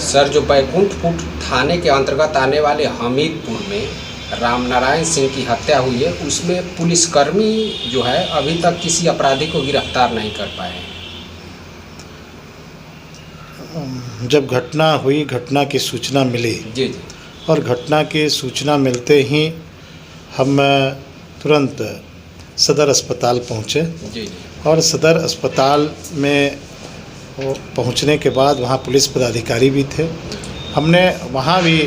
Sir, जो बैकुंठपुर थाने के अंतर्गत आने वाले हमीदपुर में रामनारायण सिंह की हत्या हुई है, उसमें पुलिसकर्मी जो है अभी तक किसी अपराधी को गिरफ्तार नहीं कर पाए हैं। जब घटना हुई, घटना की सूचना मिली जी। और घटना की सूचना मिलते ही हम तुरंत सदर अस्पताल पहुँचे। जी। और सदर अस्पताल में पहुंचने के बाद वहां पुलिस पदाधिकारी भी थे। हमने वहां भी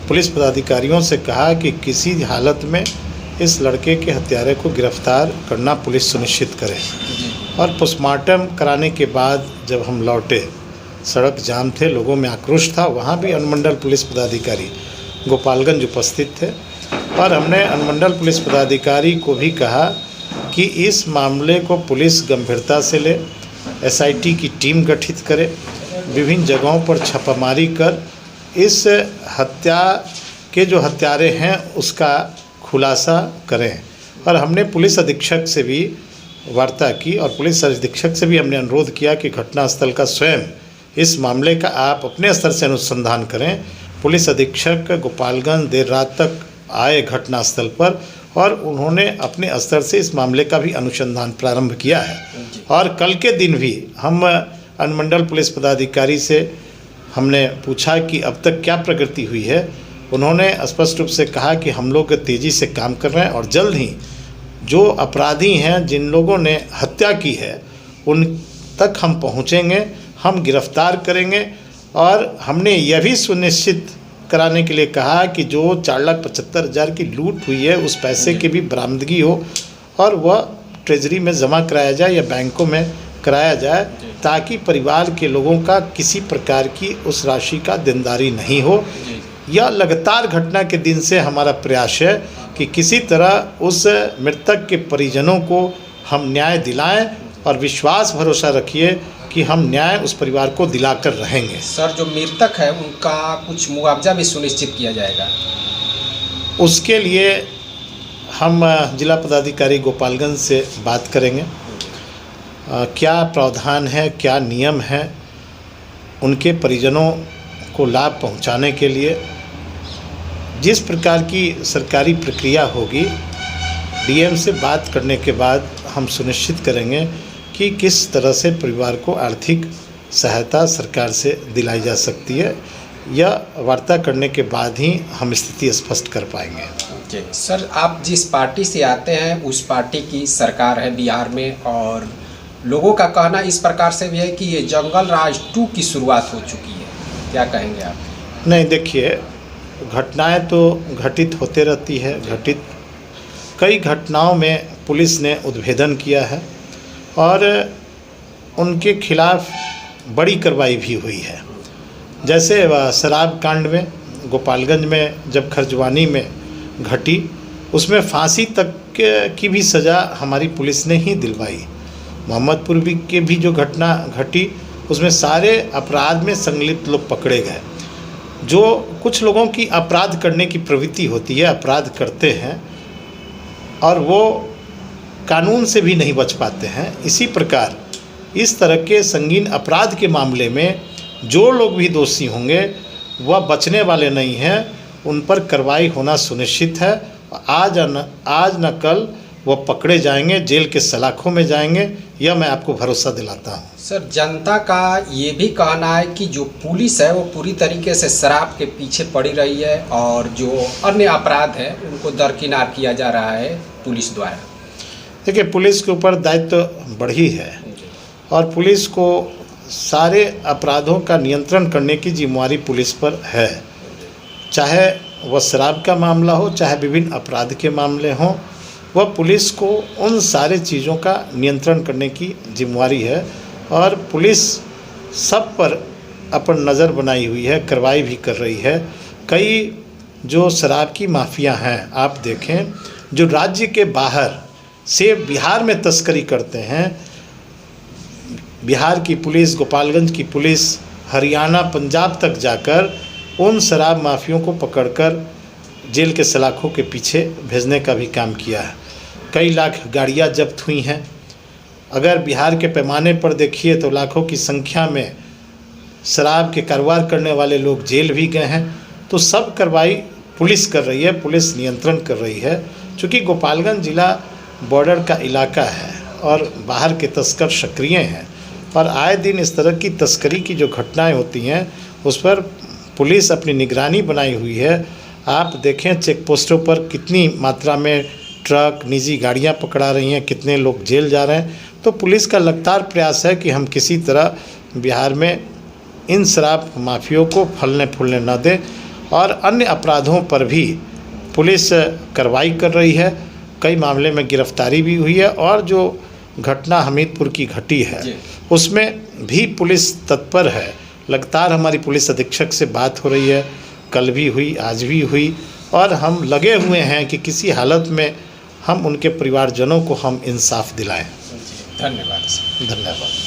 पुलिस पदाधिकारियों से कहा कि किसी हालत में इस लड़के के हत्यारे को गिरफ्तार करना पुलिस सुनिश्चित करे। और पोस्टमार्टम कराने के बाद जब हम लौटे, सड़क जाम थे, लोगों में आक्रोश था। वहाँ भी अनुमंडल पुलिस पदाधिकारी गोपालगंज उपस्थित थे और हमने अनुमंडल पुलिस पदाधिकारी को भी कहा कि इस मामले को पुलिस गंभीरता से ले, एसआईटी की टीम गठित करे, विभिन्न जगहों पर छापामारी कर इस हत्या के जो हत्यारे हैं उसका खुलासा करें। और हमने पुलिस अधीक्षक से भी वार्ता की और पुलिस अधीक्षक से भी हमने अनुरोध किया कि घटनास्थल का स्वयं इस मामले का आप अपने स्तर से अनुसंधान करें। पुलिस अधीक्षक गोपालगंज देर रात तक आए घटनास्थल पर और उन्होंने अपने स्तर से इस मामले का भी अनुसंधान प्रारंभ किया है। और कल के दिन भी हम अनुमंडल पुलिस पदाधिकारी से हमने पूछा कि अब तक क्या प्रगति हुई है। उन्होंने स्पष्ट रूप से कहा कि हम लोग तेज़ी से काम कर रहे हैं और जल्द ही जो अपराधी हैं, जिन लोगों ने हत्या की है, उन तक हम पहुंचेंगे, हम गिरफ्तार करेंगे। और हमने यह भी सुनिश्चित कराने के लिए कहा कि जो 4,75,000 की लूट हुई है उस पैसे की भी बरामदगी हो और वह ट्रेजरी में जमा कराया जाए या बैंकों में कराया जाए, ताकि परिवार के लोगों का किसी प्रकार की उस राशि का देनदारी नहीं हो। यह लगातार घटना के दिन से हमारा प्रयास है कि किसी तरह उस मृतक के परिजनों को हम न्याय दिलाएं और विश्वास भरोसा रखिए कि हम न्याय उस परिवार को दिलाकर रहेंगे। सर, जो मृतक है उनका कुछ मुआवजा भी सुनिश्चित किया जाएगा। उसके लिए हम जिला पदाधिकारी गोपालगंज से बात करेंगे। क्या प्रावधान है, क्या नियम है, उनके परिजनों को लाभ पहुंचाने के लिए जिस प्रकार की सरकारी प्रक्रिया होगी, डीएम से बात करने के बाद हम सुनिश्चित करेंगे कि किस तरह से परिवार को आर्थिक सहायता सरकार से दिलाई जा सकती है। यह वार्ता करने के बाद ही हम स्थिति स्पष्ट कर पाएंगे। जी सर, आप जिस पार्टी से आते हैं उस पार्टी की सरकार है बिहार में और लोगों का कहना इस प्रकार से भी है कि ये जंगल राज 2 की शुरुआत हो चुकी है, क्या कहेंगे आप? नहीं, देखिए, घटनाएं तो घटित होते रहती है। घटित कई घटनाओं में पुलिस ने उद्भेदन किया है और उनके खिलाफ बड़ी कार्रवाई भी हुई है। जैसे शराब कांड में गोपालगंज में जब खरजवानी में घटी, उसमें फांसी तक की भी सज़ा हमारी पुलिस ने ही दिलवाई। मोहम्मदपुर के भी जो घटना घटी उसमें सारे अपराध में संलिप्त लोग पकड़े गए। जो कुछ लोगों की अपराध करने की प्रवृत्ति होती है, अपराध करते हैं और वो कानून से भी नहीं बच पाते हैं। इसी प्रकार इस तरह के संगीन अपराध के मामले में जो लोग भी दोषी होंगे वह बचने वाले नहीं हैं, उन पर कार्रवाई होना सुनिश्चित है। आज न कल वह पकड़े जाएंगे, जेल के सलाखों में जाएंगे, यह मैं आपको भरोसा दिलाता हूँ। सर, जनता का ये भी कहना है कि जो पुलिस है वो पूरी तरीके से शराब के पीछे पड़ी रही है और जो अन्य अपराध है उनको दरकिनार किया जा रहा है पुलिस द्वारा। देखिए, पुलिस के ऊपर दायित्व बढ़ी है और पुलिस को सारे अपराधों का नियंत्रण करने की जिम्मेवारी पुलिस पर है। चाहे वह शराब का मामला हो, चाहे विभिन्न अपराध के मामले हों, वह पुलिस को उन सारे चीज़ों का नियंत्रण करने की जिम्मेवारी है। और पुलिस सब पर अपन नज़र बनाई हुई है, कार्रवाई भी कर रही है। कई जो शराब की माफिया हैं, आप देखें, जो राज्य के बाहर से बिहार में तस्करी करते हैं, बिहार की पुलिस, गोपालगंज की पुलिस हरियाणा, पंजाब तक जाकर उन शराब माफियों को पकड़कर जेल के सलाखों के पीछे भेजने का भी काम किया है। कई लाख गाड़ियां जब्त हुई हैं। अगर बिहार के पैमाने पर देखिए तो लाखों की संख्या में शराब के कारोबार करने वाले लोग जेल भी गए हैं। तो सब कार्रवाई पुलिस कर रही है, पुलिस नियंत्रण कर रही है। चूँकि गोपालगंज जिला बॉर्डर का इलाका है और बाहर के तस्कर सक्रिय हैं और आए दिन इस तरह की तस्करी की जो घटनाएं होती हैं उस पर पुलिस अपनी निगरानी बनाई हुई है। आप देखें चेक पोस्टों पर कितनी मात्रा में ट्रक, निजी गाड़ियां पकड़ा रही हैं, कितने लोग जेल जा रहे हैं। तो पुलिस का लगातार प्रयास है कि हम किसी तरह बिहार में इन शराब माफियों को फलने फूलने न दें और अन्य अपराधों पर भी पुलिस कार्रवाई कर रही है। कई मामले में गिरफ्तारी भी हुई है और जो घटना हमीरपुर की घटी है उसमें भी पुलिस तत्पर है। लगातार हमारी पुलिस अधीक्षक से बात हो रही है, कल भी हुई, आज भी हुई और हम लगे हुए हैं कि किसी हालत में हम उनके परिवारजनों को हम इंसाफ दिलाएं। धन्यवाद। धन्यवाद।